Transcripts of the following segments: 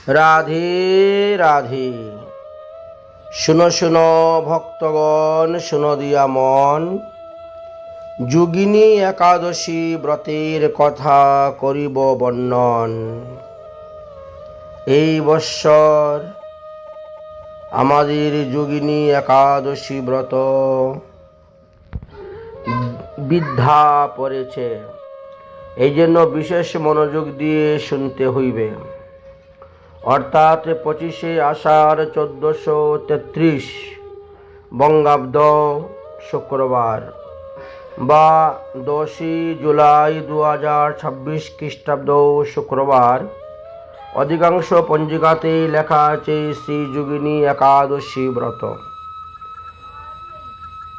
রাধে রাধে। শুনো শুনো ভক্তগণ, শুনো দিয়া মন, যোগিনী একাদশী ব্রতের কথা করিব বর্ণন। এই বৎসর আমাদের যোগিনী একাদশী ব্রত বৃদ্ধা পড়েছে, এই জন্য বিশেষ মনোযোগ দিয়ে শুনতে হইবে। অর্থাৎ 25শে আষাঢ় 1433 বঙ্গাব্দ শুক্রবার বা 10ই জুলাই 2026 খ্রিস্টাব্দ শুক্রবার অধিকাংশ পঞ্জিকাতেই লেখা আছে শ্রী যোগিনী একাদশী ব্রত।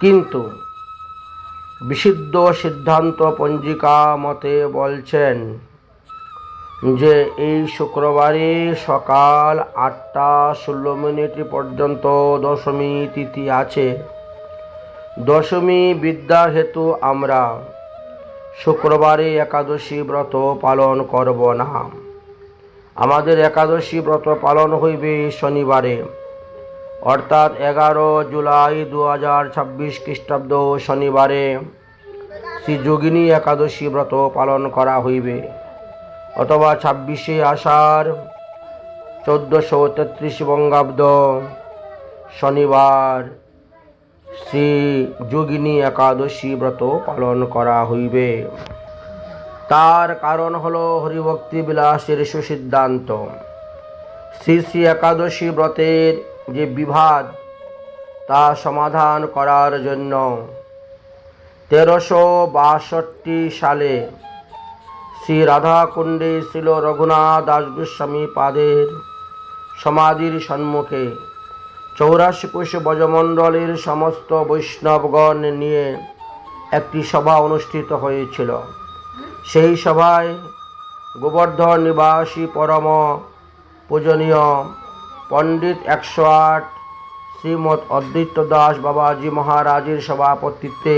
কিন্তু বিশুদ্ধ সিদ্ধান্ত পঞ্জিকা মতে বলছেন যে এই শুক্রবারে সকাল 8টা 16 পর্যন্ত দশমী তিথি আছে। দশমী বিদ্যা হেতু আমরা শুক্রবারে একাদশী ব্রত পালন করব না। আমাদের একাদশী ব্রত পালন হইবে শনিবারে, অর্থাৎ 11 জুলাই 2026 খ্রিস্টাব্দ শনিবারে শ্রী যোগিনী একাদশী ব্রত পালন করা হইবে, অথবা 26শে আষাঢ় 1433 বঙ্গাব্দ শনিবার শ্রী যোগিনী একাদশী ব্রত পালন করা হইবে। তার কারণ হল হরিভক্তি বিলাসের সুসিদ্ধান্ত। শ্রী শ্রী একাদশী ব্রতের যে বিবাদ তা সমাধান করার জন্য 1362 সালে শ্রী রাধাকুণ্ডে শ্রীল রঘুনাথ দাস গোস্বামী পাদের সমাধির সম্মুখে 84 কোশ ব্রজমণ্ডলের সমস্ত বৈষ্ণবগণ নিয়ে একটি সভা অনুষ্ঠিত হয়েছিল। সেই সভায় গোবর্ধন নিবাসী পরম পূজনীয় পণ্ডিত 108 শ্রীমৎ অদ্বৈত দাস বাবাজি মহারাজের সভাপতিত্বে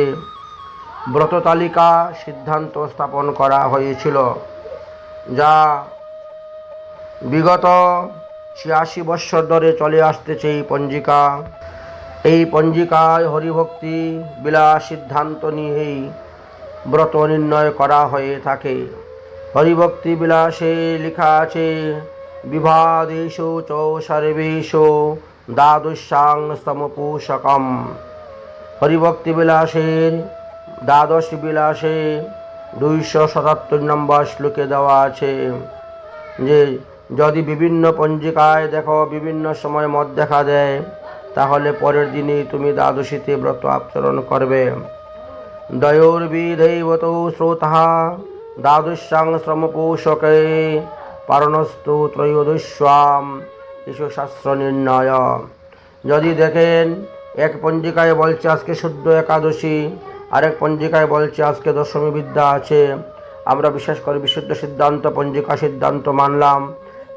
ব্রত তালিকা সিদ্ধান্ত স্থাপন করা হয়েছিল, যা বিগত 86 বৎসর ধরে চলে আসতেছে। এই পঞ্জিকায় হরিভক্তি বিলাস সিদ্ধান্ত নিয়েই ব্রত নির্ণয় করা হয়ে থাকে। হরিভক্তি বিলাসে লেখা আছে বিভাদেষু চ সর্বেষু দ্বাদশাং স্তমপুষকম। হরিভক্তি বিলাসের দ্বাদশ বিলাসে 277 নম্বর শ্লোকে দেওয়া আছে যে যদি বিভিন্ন পঞ্জিকায় দেখো বিভিন্ন সময় মত দেখা দেয়, তাহলে পরের দিনই তুমি দ্বাদশীতে ব্রত আচরণ করবে। দ্বয়োর্বিধৈবত শ্রোতঃ দ্বাদশাং শ্রমপোষকে পারণস্তু ত্রয়োদশ্যাম এসো শাস্ত্র নির্ণয়। যদি দেখেন এক পঞ্জিকায় বলছে আজকে শুদ্ধ একাদশী, আরেক পঞ্জিকায় বলছে আজকে দশমী বিদ্যা আছে, আমরা বিশেষ করে বিশুদ্ধ সিদ্ধান্ত পঞ্জিকা সিদ্ধান্ত মানলাম,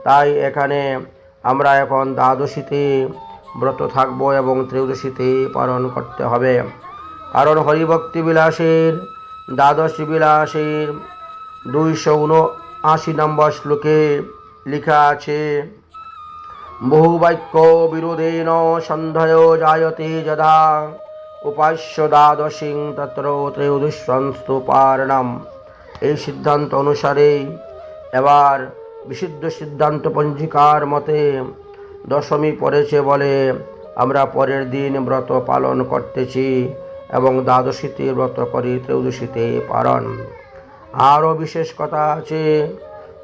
তাই এখানে আমরা এখন দ্বাদশীতে ব্রত থাকবো এবং ত্রয়োদশীতে পালন করতে হবে। কারণ হরিভক্তি বিলাসের দ্বাদশ বিলাসের 279 নম্বর শ্লোকে লেখা আছে বহু বাক্য বিরোধেন সন্দেহ জায়তে যদা উপাস্য দ্বাদশীং তত্র ত্রয়োদশস্তু পারণম। এই সিদ্ধান্ত অনুসারে এবার বিশুদ্ধ সিদ্ধান্ত পঞ্জিকার মতে দশমী পড়েছে বলে আমরা পরের দিন ব্রত পালন করতেছি এবং দ্বাদশীতে ব্রত করি ত্রয়োদশীতে পালন। আরও বিশেষ কথা আছে,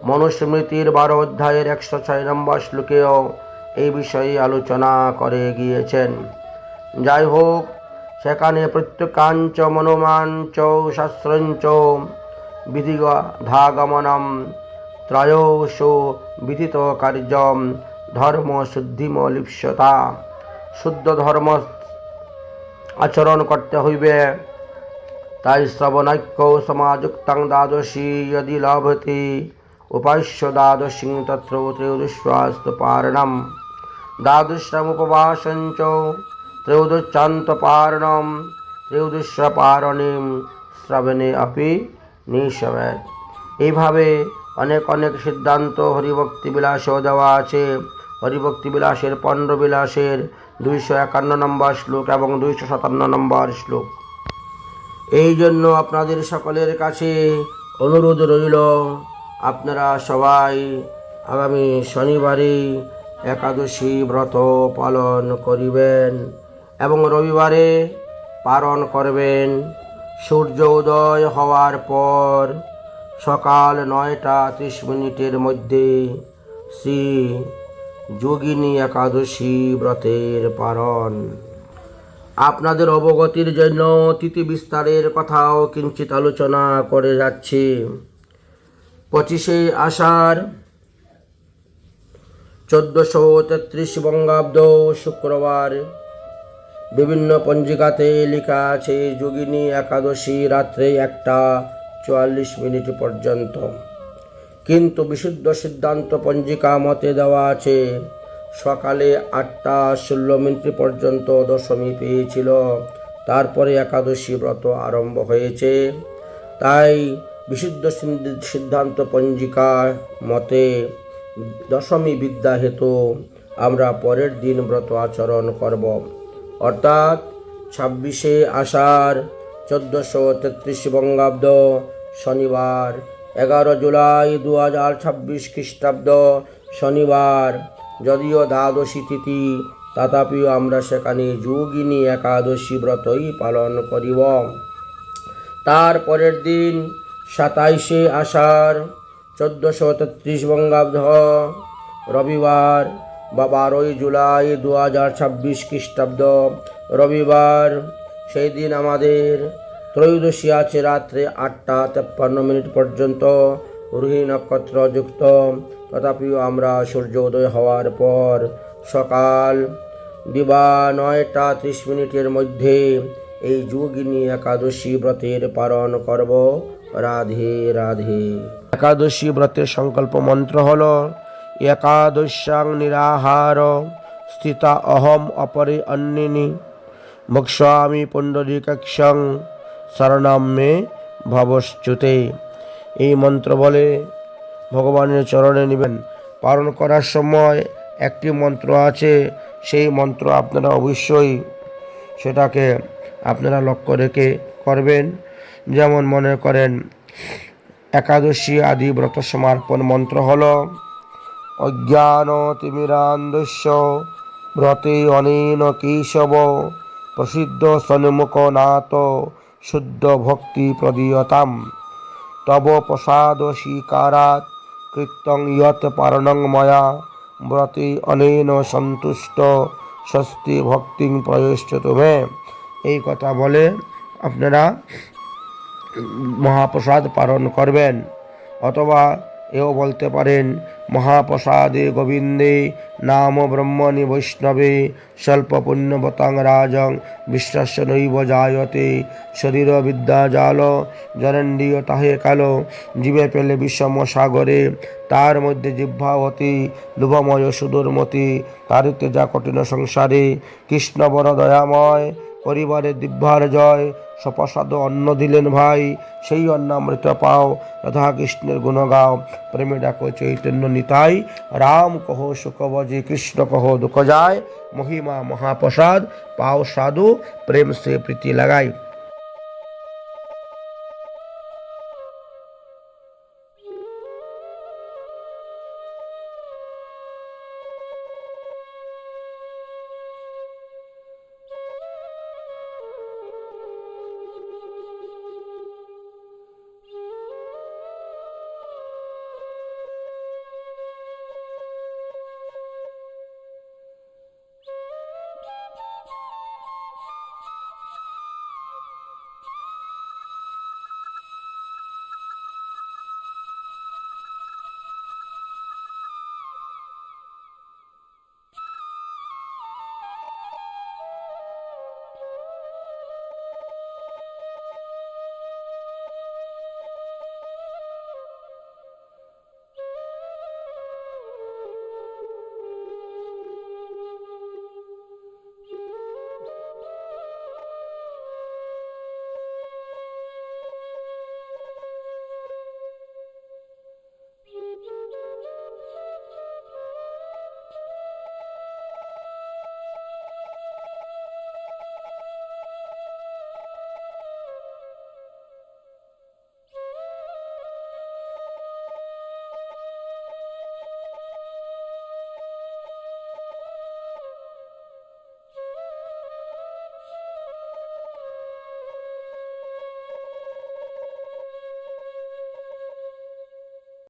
মনুস্মৃতির 12 অধ্যায়ের 106 নম্বর শ্লোকেও এই বিষয়ে আলোচনা করে গিয়েছেন। যাই হোক, সেখানে প্রত্যেকাঞ্চ মনোমাঞ্চ শাস্ত্রঞ্চ বিধিধাগমনম ত্রয়োষু বিধিত কার্যম ধর্ম শুদ্ধিম লিপ্সতা। শুদ্ধ ধর্ম আচরণ করতে হইবে, তাই শ্রবণৈক্য সমাযুক্তং দ্বাদশী যদি লভতে উপাস্য দ্বাদশীং তত্র ত্রয়োদশস্তু পারণম। দ্বাদশম উপবাসঞ্চ ত্রয়োদশান্ত পারণম ত্রয়োদশ পারণীম শ্রবণে অপি নিঃসবেদ। এইভাবে অনেক অনেক সিদ্ধান্ত হরিভক্তি বিলাসেও দেওয়া আছে। হরিভক্তি বিলাসের 15 বিলাসের 251 নম্বর শ্লোক এবং 257 নম্বর শ্লোক। এই জন্য আপনাদের সকলের কাছে অনুরোধ রইল, আপনারা সবাই আগামী শনিবারে একাদশী ব্রত পালন করিবেন এবং রবিবারে পালন করবেন। সূর্য উদয় হওয়ার পর সকাল 9:30 মধ্যে শ্রী যোগিনী একাদশী ব্রতের পালন। আপনাদের অবগতির জন্য তিথি বিস্তারের কথাও কিঞ্চিত আলোচনা করে যাচ্ছি। 25শে আষাঢ় 1433 বঙ্গাব্দ শুক্রবার। বিভিন্ন পঞ্জিকাতে লেখা আছে যোগিনী একাদশী রাত্রে 1:44 পর্যন্ত, কিন্তু বিশুদ্ধ সিদ্ধান্ত পঞ্জিকা মতে দেওয়া আছে সকালে 8:16 পর্যন্ত দশমী পেয়েছিল, তারপরে একাদশী ব্রত আরম্ভ হয়েছে। তাই বিশুদ্ধ সিদ্ধান্ত পঞ্জিকা মতে দশমী বিদ্যা হেতু আমরা পরের দিন ব্রত আচরণ করব, অর্থাৎ 26শে আষাঢ় 1433 বঙ্গাব্দ শনিবার, 11 জুলাই 2026 খ্রিস্টাব্দ শনিবার। যদিও দ্বাদশী তিথি, তথাপিও আমরা সেখানে যোগিনী একাদশী ব্রতই পালন করিব। তার পরের দিন 27শে আষাঢ় 1433 বঙ্গাব্দ রবিবার বা 12 জুলাই 2026 খ্রিস্টাব্দ রবিবার। সেই দিন আমাদের ত্রয়োদশী আছে রাত্রে 8:53 পর্যন্ত, রোহিণী নক্ষত্র যুক্ত। তথাপিও আমরা সূর্য উদয় হওয়ার পর সকাল দিবা 9:30 মধ্যে এই যোগিনী একাদশী ব্রতের পালন করব। রাধে রাধে। একাদশী ব্রতের সংকল্প মন্ত্র হল একাদশ্যাং নিরাহার স্থিতা অহম অপরে অন্যিনী ভক্ষ্যামি পুণ্ডরীকাক্ষং শরণাম মে ভবশ্চ্যুতে। এই মন্ত্র বলে ভগবানের চরণে নেবেন। পালন করার সময় একটি মন্ত্র আছে, সেই মন্ত্র আপনারা অবশ্যই সেটাকে আপনারা লক্ষ্য রেখে করবেন। যেমন মনে করেন একাদশী আদি ব্রত সমর্পণ মন্ত্র হল অজ্ঞান তিমিরান্ধস্য ব্রতে অনেন কেশব প্রসিদ্ধ সন্মুখ নাথ শুদ্ধ ভক্তি প্রদীয়তাম তব প্রসাদ স্বীকারাৎ কৃত্যং ইয়ৎ পারণং ময়া ব্রতে অনেন সন্তুষ্ট স্বস্তি ভক্তিং প্রয়চ্ছতু মে। এই কথা বলে আপনারা মহাপ্রসাদ পালন করবেন। অথবা এও বলতে পারেন মহাপ্রসাদে গোবিন্দে নাম ব্রহ্মণি বৈষ্ণবে স্বল্প পুণ্যবতাং রাজং বিশ্বাস্য নৈব জায়তে শরীর বিদ্যা জাল জনেন্দ্রিয় তাহে কালো জীবে পেলে বিষম সাগরে তার মধ্যে জিহ্বাবতী লোভময় সুদূরমতি তারিতে যা কঠিন সংসারে কৃষ্ণ বড় দয়াময় পরিবারে দিব্যার জয় সপ্রসাদ অন্ন দিলেন ভাই সেই অন্নামৃত পাও তথা কৃষ্ণের গুণ গাও প্রেমে ডাকো চৈতন্য নিতাই রাম কহ সুখ বজে কৃষ্ণ কহ দুঃখ যায় মহিমা মহাপ্রসাদ পাও সাধু প্রেম সে প্রীতি লাগাই।